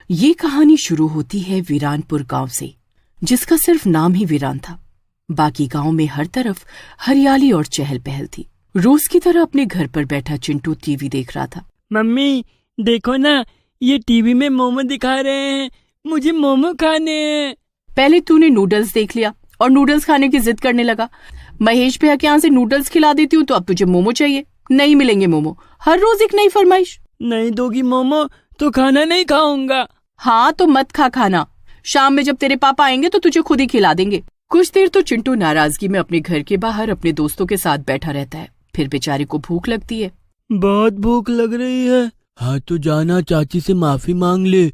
ये कहानी शुरू होती है वीरानपुर गांव से, जिसका सिर्फ नाम ही वीरान था। बाकी गांव में हर तरफ हरियाली और चहल पहल थी। रोज की तरह अपने घर पर बैठा चिंटू टीवी देख रहा था। मम्मी देखो ना, ये टीवी में मोमो दिखा रहे हैं, मुझे मोमो खाने हैं। पहले तूने नूडल्स देख लिया और नूडल्स खाने की जिद करने लगा। महेश भैया के यहाँ से नूडल्स खिला देती हूँ तो अब तुझे मोमो चाहिए। नहीं मिलेंगे मोमो, हर रोज एक नई फरमाइश। नहीं दोगी मोमो तो खाना नहीं खाऊंगा। हाँ तो मत खा खाना, शाम में जब तेरे पापा आएंगे तो तुझे खुद ही खिला देंगे। कुछ देर तो चिंटू नाराजगी में अपने घर के बाहर अपने दोस्तों के साथ बैठा रहता है। फिर बेचारे को भूख लगती है। बहुत भूख लग रही है। हाँ तो जाना चाची से माफी मांग ले।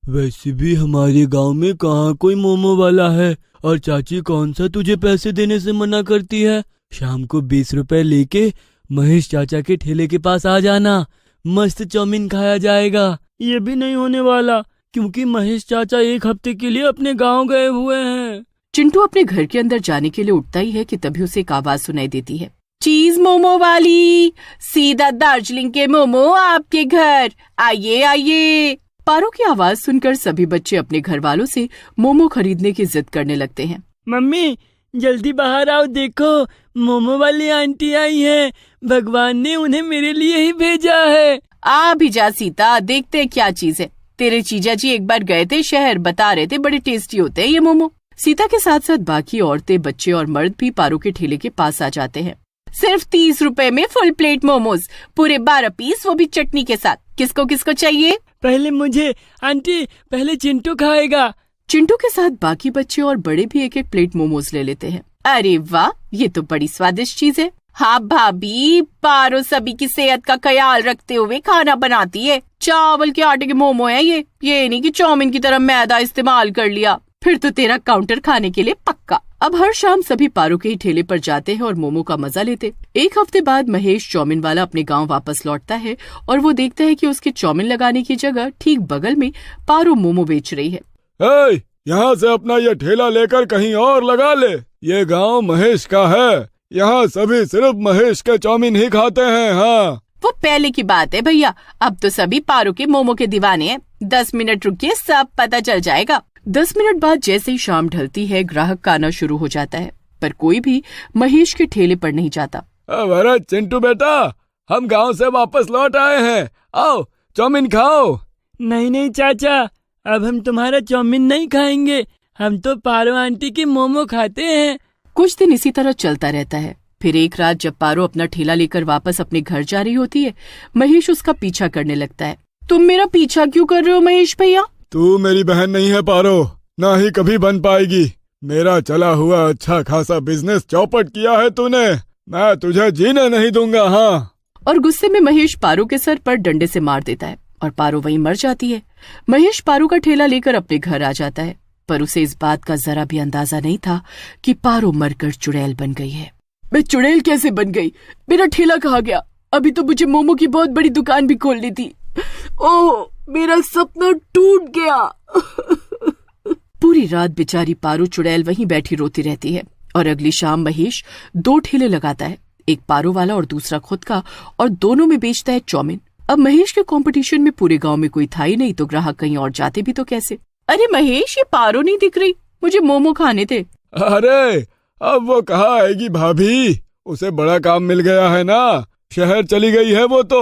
वैसे भी हमारे गांव में कहाँ कोई मोमो वाला है, और चाची कौन सा तुझे पैसे देने से मना करती है। शाम को 20 रुपए लेके महेश चाचा के ठेले के पास आ जाना, मस्त चाउमीन खाया जाएगा। ये भी नहीं होने वाला, क्योंकि महेश चाचा 1 हफ्ते के लिए अपने गांव गए हुए हैं। चिंटू अपने घर के अंदर जाने के लिए उठता ही है कि तभी उसे एक आवाज सुनाई देती है। चीज मोमो वाली, सीधा दार्जिलिंग के मोमो आपके घर, आइए आइए। पारो की आवाज सुनकर सभी बच्चे अपने घर वालों से मोमो खरीदने की जिद करने लगते हैं। मम्मी जल्दी बाहर आओ, देखो मोमो वाली आंटी आई है। भगवान ने उन्हें मेरे लिए ही भेजा है। आ भी जा सीता, देखते हैं क्या चीज है। तेरे जीजा जी एक बार गए थे शहर, बता रहे थे बड़े टेस्टी होते हैं ये मोमो। सीता के साथ साथ बाकी औरतें, बच्चे और मर्द भी पारो के ठेले के पास आ जाते हैं। सिर्फ 30 रुपए में फुल प्लेट मोमोज, पूरे 12 पीस, वो भी चटनी के साथ। किसको किसको चाहिए? पहले मुझे आंटी, पहले चिंटू खाएगा। चिंटू के साथ बाकी बच्चे और बड़े भी एक एक प्लेट मोमोज ले लेते हैं। अरे वाह, ये तो बड़ी स्वादिष्ट चीज है। हाँ भाभी, पारो सभी की सेहत का ख्याल रखते हुए खाना बनाती है। चावल के आटे के मोमो है ये नहीं कि चाउमीन की तरह मैदा इस्तेमाल कर लिया। फिर तो तेरा काउंटर खाने के लिए पक्का। अब हर शाम सभी पारो के ही ठेले पर जाते हैं और मोमो का मजा लेते। 1 हफ्ते बाद महेश चाउमीन वाला अपने गांव वापस लौटता है और वो देखता है कि उसके चाउमीन लगाने की जगह ठीक बगल में पारो मोमो बेच रही है। यहाँ से अपना ये ठेला लेकर कहीं और लगा ले। ये गांव महेश का है, यहाँ सभी सिर्फ महेश के चाउमीन ही खाते हैं। हाँ वो पहले की बात है भैया, अब तो सभी पारो के मोमो के दीवाने हैं। 10 मिनट रुकिए, सब पता चल जाएगा। 10 मिनट बाद जैसे ही शाम ढलती है, ग्राहक का आना शुरू हो जाता है, पर कोई भी महेश के ठेले पर नहीं जाता। अरे चिंटू बेटा, हम गांव से वापस लौट आए हैं, आओ चाउमीन खाओ। नहीं चाचा, अब हम तुम्हारा चाउमीन नहीं खाएंगे, हम तो पारो आंटी के मोमो खाते हैं। कुछ दिन इसी तरह चलता रहता है। फिर एक रात जब पारो अपना ठेला लेकर वापस अपने घर जा रही होती है, महेश उसका पीछा करने लगता है। तुम मेरा पीछा क्यों कर रहे हो महेश भैया? तू मेरी बहन नहीं है पारो, ना ही कभी बन पाएगी। मेरा चला हुआ अच्छा खासा बिजनेस चौपट किया है तूने, मैं तुझे जीने नहीं दूंगा। हाँ। और गुस्से में महेश पारो के सर पर डंडे से मार देता है और पारो वहीं मर जाती है। महेश पारो का ठेला लेकर अपने घर आ जाता है, पर उसे इस बात का जरा भी अंदाजा नहीं था कि पारो मरकर चुड़ैल बन गई है। मैं चुड़ैल कैसे बन गई? मेरा ठेला कहाँ गया? अभी तो मुझे मोमो की बहुत बड़ी दुकान भी खोलनी थी। ओह, मेरा सपना टूट गया। पूरी रात बेचारी पारो चुड़ैल वहीं बैठी रोती रहती है और अगली शाम महेश 2 ठेले लगाता है, एक पारो वाला और दूसरा खुद का, और दोनों में बेचता है चाउमीन। अब महेश के कंपटीशन में पूरे गांव में कोई था ही नहीं, तो ग्राहक कहीं और जाते भी तो कैसे? अरे महेश, ये पारो नहीं दिख रही, मुझे मोमो खाने थे। अरे अब वो कहाँ आएगी भाभी, उसे बड़ा काम मिल गया है ना, शहर चली गई है वो तो।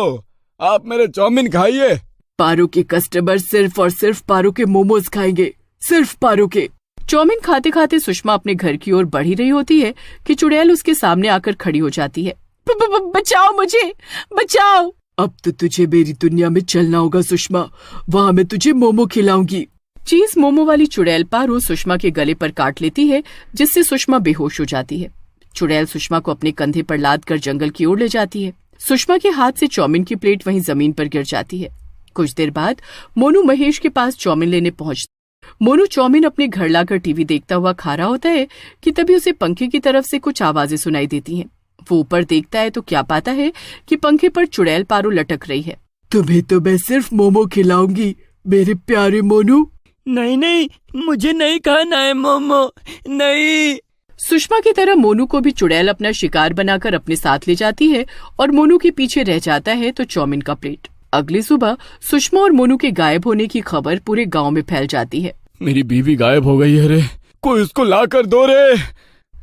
आप मेरे चाउमीन खाइए। पारो के कस्टमर सिर्फ और सिर्फ पारो के मोमोज खाएंगे, सिर्फ पारो के। चाउमीन खाते खाते सुषमा अपने घर की ओर बढ़ ही रही होती है कि चुड़ैल उसके सामने आकर खड़ी हो जाती है। बचाओ मुझे, बचाओ। अब तो तुझे मेरी दुनिया में चलना होगा सुषमा, वहाँ मैं तुझे मोमो खिलाऊंगी। चीज मोमो वाली चुड़ैल पारो सुषमा के गले पर काट लेती है, जिससे सुषमा बेहोश हो जाती है। चुड़ैल सुषमा को अपने कंधे पर लाद कर जंगल की ओर ले जाती है। सुषमा के हाथ से चाउमीन की प्लेट वहीं जमीन पर गिर जाती है। कुछ देर बाद मोनू महेश के पास चाउमीन लेने पहुंचता। मोनू चाउमीन अपने घर लाकर टीवी देखता हुआ खा रहा होता है कि तभी उसे पंखे की तरफ से कुछ आवाजें सुनाई देती हैं। वो ऊपर देखता है तो क्या पाता है कि पंखे पर चुड़ैल पारो लटक रही है। तुम्हें तो मैं सिर्फ मोमो खिलाऊंगी मेरे प्यारे मोनू। नहीं, मुझे नहीं खाना है मोमो, नहीं। सुषमा की तरह मोनू को भी चुड़ैल अपना शिकार बनाकर अपने साथ ले जाती है और मोनू के पीछे रह जाता है तो चाउमीन का प्लेट। अगली सुबह सुषमा और मोनू के गायब होने की खबर पूरे गांव में फैल जाती है। मेरी बीवी गायब हो गई है रे, कोई उसको ला कर दो रे।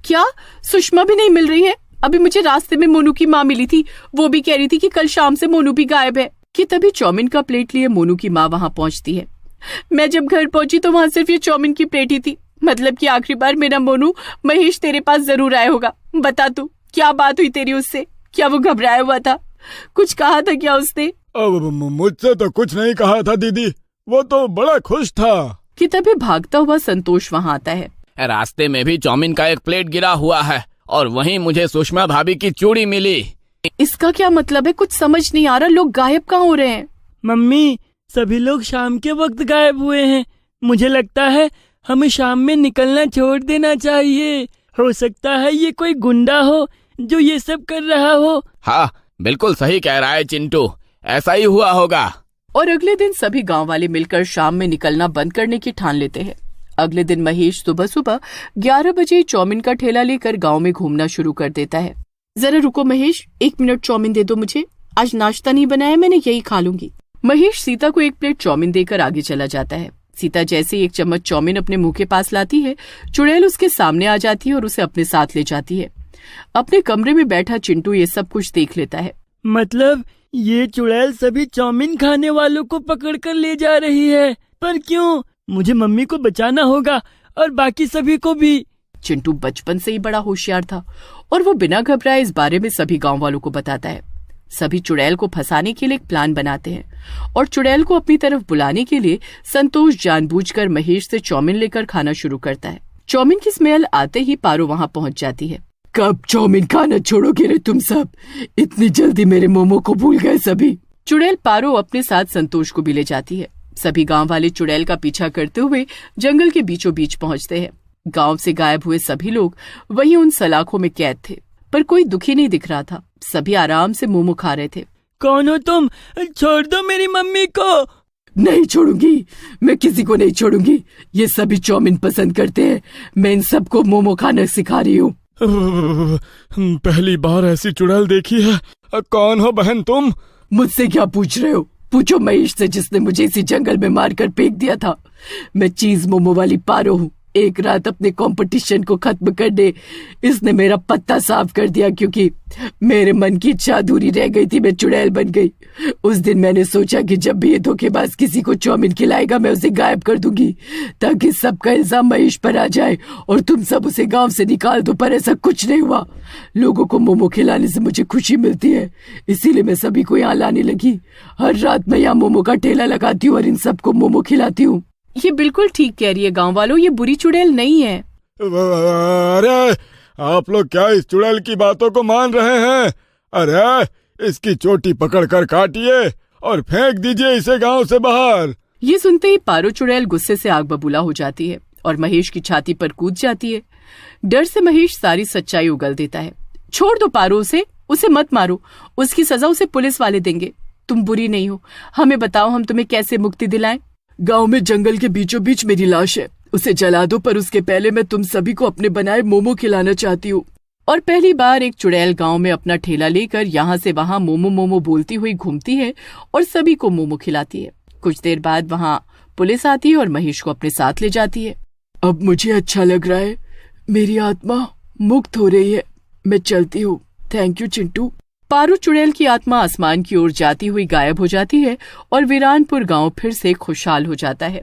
क्या सुषमा भी नहीं मिल रही है? अभी मुझे रास्ते में मोनू की माँ मिली थी, वो भी कह रही थी कि कल शाम से मोनू भी गायब है। कि तभी चाउमीन का प्लेट लिए मोनू की माँ वहाँ पहुँचती है। मैं जब घर पहुंची तो वहाँ सिर्फ ये चाउमीन की प्लेट ही थी। मतलब कि आखिरी बार मेरा मोनू महेश तेरे पास जरूर आया होगा। बता तू, क्या बात हुई तेरी उससे? क्या वो घबराया हुआ था? कुछ कहा था क्या उसने? अब मुझसे तो कुछ नहीं कहा था दीदी, वो तो बड़ा खुश था। कि तभी भागता हुआ संतोष वहाँ आता है। रास्ते में भी चाउमीन का एक प्लेट गिरा हुआ है और वहीं मुझे सुषमा भाभी की चूड़ी मिली। इसका क्या मतलब है? कुछ समझ नहीं आ रहा। लोग गायब कहाँ हो रहे हैं? मम्मी, सभी लोग शाम के वक्त गायब हुए हैं। मुझे लगता है हमें शाम में निकलना छोड़ देना चाहिए। हो सकता है ये कोई गुंडा हो जो ये सब कर रहा हो। हाँ, बिल्कुल सही कह रहा है चिंटू, ऐसा ही हुआ होगा। और अगले दिन सभी गांव वाले मिलकर शाम में निकलना बंद करने की ठान लेते हैं। अगले दिन महेश सुबह सुबह 11 बजे चाउमीन का ठेला लेकर गांव में घूमना शुरू कर देता है। जरा रुको महेश, 1 मिनट चाउमीन दे दो मुझे, आज नाश्ता नहीं बनाया मैंने, यही खा लूंगी। महेश सीता को 1 प्लेट चाउमीन देकर आगे चला जाता है। सीता जैसे ही 1 चम्मच चाउमीन अपने मुंह के पास लाती है, चुड़ैल उसके सामने आ जाती है और उसे अपने साथ ले जाती है। अपने कमरे में बैठा चिंटू ये सब कुछ देख लेता है। मतलब ये चुड़ैल सभी चाउमीन खाने वालों को पकड़कर ले जा रही है, पर क्यों? मुझे मम्मी को बचाना होगा और बाकी सभी को भी। चिंटू बचपन से ही बड़ा होशियार था और वो बिना घबराए इस बारे में सभी गांव वालों को बताता है। सभी चुड़ैल को फंसाने के लिए एक प्लान बनाते हैं और चुड़ैल को अपनी तरफ बुलाने के लिए संतोष जानबूझकर महेश से चाउमीन लेकर खाना शुरू करता है। चाउमीन की स्मेल आते ही पारो वहाँ पहुँच जाती है। कब चाउमीन खाना छोड़ोगे रे तुम सब? इतनी जल्दी मेरे मोमो को भूल गए सभी। चुड़ैल पारो अपने साथ संतोष को भी ले जाती है। सभी गांव वाले चुड़ैल का पीछा करते हुए जंगल के बीचों बीच पहुंचते हैं। गांव से गायब हुए सभी लोग वहीं उन सलाखों में कैद थे, पर कोई दुखी नहीं दिख रहा था। सभी आराम से मोमो खा रहे थे। कौन हो तुम? छोड़ दो मेरी मम्मी को। नहीं छोड़ूंगी, मैं किसी को नहीं छोड़ूंगी। ये सभी चाउमीन पसंद करते हैं, मैं इन सबको मोमो खाना सिखा रही हूँ। पहली बार ऐसी चुड़ैल देखी है। कौन हो बहन तुम? मुझसे क्या पूछ रहे हो? पूछो महेश से, जिसने मुझे इसी जंगल में मारकर फेंक दिया था। मैं चीज मोमो वाली पारो हूँ। एक रात अपने कंपटीशन को खत्म कर दे, इसने मेरा पत्ता साफ कर दिया क्योंकि मेरे मन की इच्छा अधूरी रह गई थी। मैं चुड़ैल बन गई। उस दिन मैंने सोचा कि जब भी ये धोखेबाज किसी को चाउमीन खिलाएगा मैं उसे गायब कर दूंगी ताकि सबका इल्जाम महेश पर आ जाए और तुम सब उसे गांव से निकाल दो, पर ऐसा कुछ नहीं हुआ। लोगों को मोमो खिलाने से मुझे खुशी मिलती है, इसीलिए मैं सभी को यहाँ लाने लगी। हर रात मैं यहाँ मोमो का ठेला लगाती हूँ और इन सबको मोमो खिलाती हूँ। ये बिल्कुल ठीक कह रही है गांव वालों, ये बुरी चुड़ैल नहीं है। अरे आप लोग क्या इस चुड़ैल की बातों को मान रहे हैं? अरे इसकी चोटी पकड़ कर काटिए और फेंक दीजिए इसे गांव से बाहर। ये सुनते ही पारो चुड़ैल गुस्से से आग बबूला हो जाती है और महेश की छाती पर कूद जाती है। डर से महेश सारी सच्चाई उगल देता है। छोड़ दो पारो उसे मत मारो, उसकी सजा उसे पुलिस वाले देंगे। तुम बुरी नहीं हो, हमें बताओ हम तुम्हें कैसे मुक्ति दिलाएं। गांव में जंगल के बीचों बीच मेरी लाश है, उसे जला दो, पर उसके पहले मैं तुम सभी को अपने बनाए मोमो खिलाना चाहती हूँ। और पहली बार एक चुड़ैल गांव में अपना ठेला लेकर यहाँ से वहाँ मोमो मोमो बोलती हुई घूमती है और सभी को मोमो खिलाती है। कुछ देर बाद वहाँ पुलिस आती है और महेश को अपने साथ ले जाती है। अब मुझे अच्छा लग रहा है, मेरी आत्मा मुक्त हो रही है, मैं चलती हूँ। Thank you Chintu. पारो चुड़ैल की आत्मा आसमान की ओर जाती हुई गायब हो जाती है और वीरानपुर गांव फिर से खुशहाल हो जाता है।